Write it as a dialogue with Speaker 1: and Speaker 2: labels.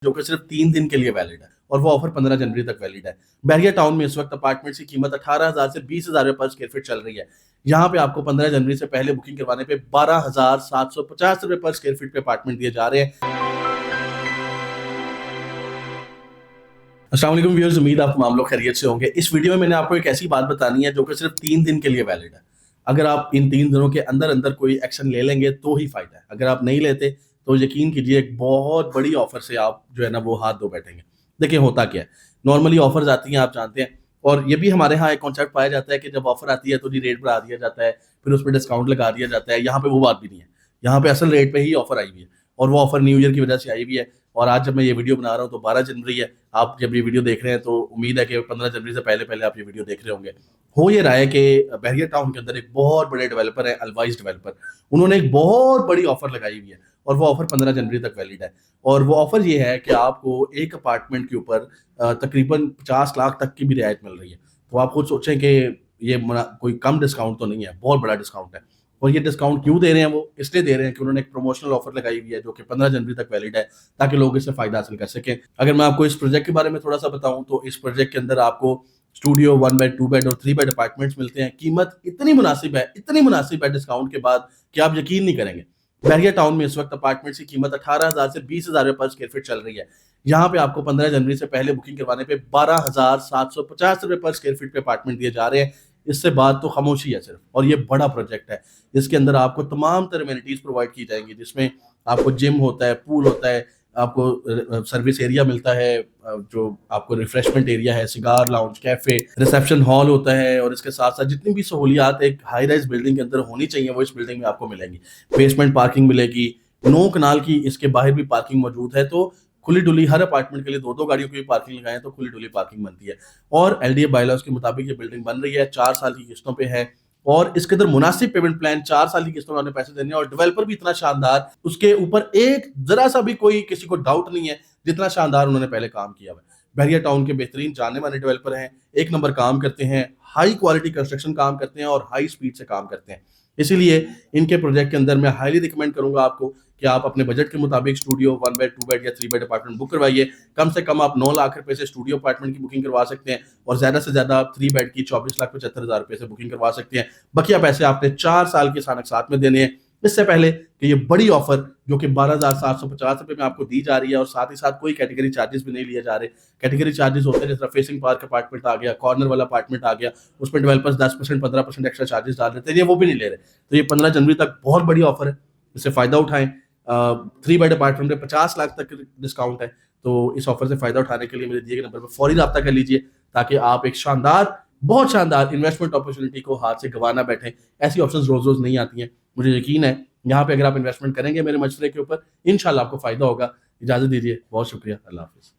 Speaker 1: जो कि सिर्फ 3 दिन के लिए वैलिड है और वो ऑफर 15 जनवरी तक वैलिड है। बहरिया टाउन में इस वक्त अपार्टमेंट्स की कीमत 18,000 से 20,000 रुपए पर स्क्वायर फीट चल रही है। यहाँ पे आपको 15 जनवरी से पहले बुकिंग करवाने पे 12,750 रुपए पर स्क्वायर फीट पे अपार्टमेंट दिए जा रहे हैं। अस्सलाम वालेकुम व्यूअर्स, उम्मीद आपको मामलों खैरियत से होंगे। इस वीडियो में मैंने आपको एक ऐसी बात बतानी है जो कि सिर्फ 3 दिन के लिए वैलिड है। अगर आप इन 3 दिनों के अंदर अंदर कोई एक्शन ले लेंगे तो ही फायदा है। अगर आप नहीं लेते तो यकीन कीजिए एक बहुत बड़ी ऑफर से आप जो है ना वो हाथ धो बैठेंगे। देखिए होता क्या है, नॉर्मली ऑफर्स आती हैं आप जानते हैं, और ये भी हमारे यहाँ एक कॉन्सेप्ट पाया जाता है कि जब ऑफर आती है तो जी रेट बढ़ा दिया जाता है, फिर उस पर डिस्काउंट लगा दिया जाता है। यहाँ पे वो बात भी नहीं है, यहाँ पे असल रेट पे ही ऑफर आई हुई है और वो ऑफर न्यू ईयर की वजह से आई हुई है। और आज जब मैं ये वीडियो बना रहा हूँ तो 12 जनवरी है। आप जब ये वीडियो देख रहे हैं तो उम्मीद है कि 15 जनवरी से पहले पहले आप ये वीडियो देख रहे होंगे। हो ये रहा है कि बहरिया टाउन के अंदर एक बहुत बड़े डेवलपर है, अलवाइज डेवलपर। उन्होंने एक बहुत बड़ी ऑफर लगाई हुई है और वो ऑफर 15 जनवरी तक वैलिड है। और वो ऑफर ये है कि आपको एक अपार्टमेंट के ऊपर तकरीबन 50 लाख तक की भी रियायत मिल रही है। तो आप खुद सोचें कि ये कोई कम डिस्काउंट तो नहीं है, बहुत बड़ा डिस्काउंट है। और ये डिस्काउंट क्यों दे रहे हैं, वो इसलिए दे रहे हैं कि उन्होंने एक प्रमोशनल ऑफर लगाई हुई है जो कि 15 जनवरी तक वैलिड है, ताकि लोग इससे फायदा हासिल कर सकें। अगर मैं आपको इस प्रोजेक्ट के बारे में थोड़ा सा बताऊं तो इस प्रोजेक्ट के अंदर आपको स्टूडियो 1 बेड 2 बेड और 3 बेड अपार्टमेंट्स मिलते हैं। कीमत इतनी मुनासिब है डिस्काउंट के बाद कि आप यकीन नहीं करेंगे। बहरिया टाउन में इस वक्त अपार्टमेंट्स की कीमत 18,000 से 20,000 रुपए पर स्क्वायर फीट चल रही है। यहाँ पे आपको 15 जनवरी से पहले बुकिंग करवाने पे 12,750 रुपए पर स्क्वायर फीट पे अपार्टमेंट दिए जा रहे हैं। इससे बात तो खामोशी है सिर्फ। और ये बड़ा प्रोजेक्ट है, इसके अंदर आपको तमाम तरह एमिनिटीज प्रोवाइड की जाएंगी, जिसमें आपको जिम होता है, पूल होता है, आपको सर्विस एरिया मिलता है, जो आपको रिफ्रेशमेंट एरिया है, cigar lounge, cafe, reception hall होता है। और इसके साथ साथ जितनी भी सहूलियात एक हाई राइज बिल्डिंग के अंदर होनी चाहिए वो इस बिल्डिंग में आपको मिलेंगी। बेसमेंट पार्किंग मिलेगी, 9 कनाल की इसके बाहर भी पार्किंग मौजूद है। तो खुली डुली हर अपार्टमेंट के लिए 2-2 गाड़ियों की पार्किंग लगाएं तो खुली डुली पार्किंग बनती है। और एलडीए बायलॉज के मुताबिक ये बिल्डिंग बन रही है, 4 साल की किस्तों पे है। और इसके अंदर मुनासिब पेमेंट प्लान, 4 साल की किस्तों में आपने पैसे देने हैं। और डेवलपर भी इतना शानदार, उसके ऊपर एक जरा सा भी कोई किसी को डाउट नहीं है जितना शानदार उन्होंने पहले काम किया हुआ है। बहरिया टाउन के बेहतरीन जानने वाले डेवलपर हैं, एक नंबर काम करते हैं, हाई क्वालिटी कंस्ट्रक्शन काम करते हैं और हाई स्पीड से काम करते हैं। इसीलिए इनके प्रोजेक्ट के अंदर मैं हाईली रिकमेंड करूंगा आपको कि आप अपने बजट के मुताबिक स्टूडियो 1 बेड 2 बेड या 3 बेड अपार्टमेंट बुक करवाइए। कम से कम आप 9 लाख रुपए से स्टूडियो अपार्टमेंट की बुकिंग करवा सकते हैं और ज्यादा से ज्यादा आप 3 बेड की 24,75,000 रुपए से बुकिंग करवा सकते हैं। बकिया पैसे आपने 4 साल के साथ में देने हैं। इससे पहले कि ये बड़ी ऑफर जो कि 12,750 रुपए में आपको दी जा रही है और साथ ही साथ कोई कैटेगरी चार्जेस भी नहीं लिए जा रहे। कैटेगरी चार्जेस होते हैं जैसे फेसिंग पार्क अपार्टमेंट आ गया, कॉर्नर वाला अपार्टमेंट आ गया, उसमें डेवलपर्स 10% 15% एक्स्ट्रा चार्जेस डाल देते हैं, ये वो भी नहीं ले रहे। तो ये 15 जनवरी तक बहुत बड़ी ऑफर है, इससे फायदा उठाएं। 3 बेड अपार्टमेंट में 50 लाख तक डिस्काउंट है। तो इस ऑफर से फायदा उठाने के लिए मेरे दिए गए नंबर पर फौरी रब्ता कर लीजिए, ताकि आप एक शानदार, बहुत शानदार इन्वेस्टमेंट अपॉर्चुनिटी को हाथ से गंवा ना बैठें। ऐसी ऑप्शंस रोज रोज नहीं आती हैं। मुझे यकीन है यहाँ पे अगर आप इन्वेस्टमेंट करेंगे मेरे मशवरे के ऊपर, इंशाल्लाह आपको फायदा होगा। इजाजत दीजिए, बहुत शुक्रिया, अल्लाह हाफिज।